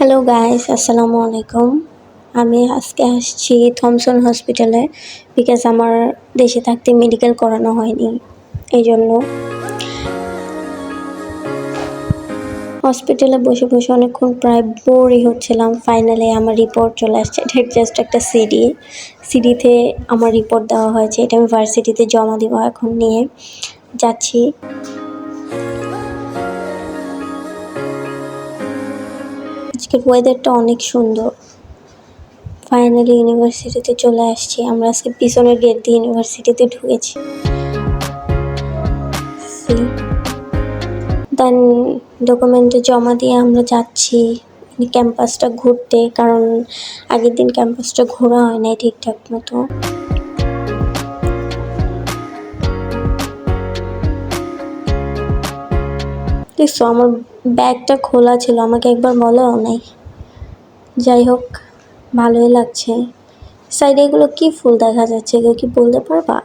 Hello guys, আসসালামু আলাইকুম। আমি আজকে আসছি থমসন হসপিটালে বিকজ আমার দেশে থাকতে মেডিকেল করানো হয়নি। এই জন্য হসপিটালে বসে বসে অনেকক্ষণ প্রায় বোরই হচ্ছিলাম। ফাইনালি আমার রিপোর্ট চলে আসছে। এটা জাস্ট একটা সিডিতে আমার রিপোর্ট দেওয়া হয়েছে। এটা আমি ভার্সিটিতে জমা দিব। এখন নিয়ে যাচ্ছি। আজকের ওয়েদারটা অনেক সুন্দর। ফাইনালি ইউনিভার্সিটিতে চলে আসছি। আমরা আজকে পিছনের গেট দিয়ে ইউনিভার্সিটিতে ঢুকেছি। দেন ডকুমেন্টে জমা দিয়ে আমরা যাচ্ছি ক্যাম্পাসটা ঘুরতে, কারণ আগের দিন ক্যাম্পাসটা ঘোরা হয় নাই ঠিকঠাক মতো। দেখছো আমার ব্যাগটা খোলা ছিল, আমাকে একবার বলাও নাই। যাই হোক, ভালোই লাগছে। সাইডে এগুলো কি ফুল দেখা যাচ্ছে, এগুলো কি বলতে পারবা?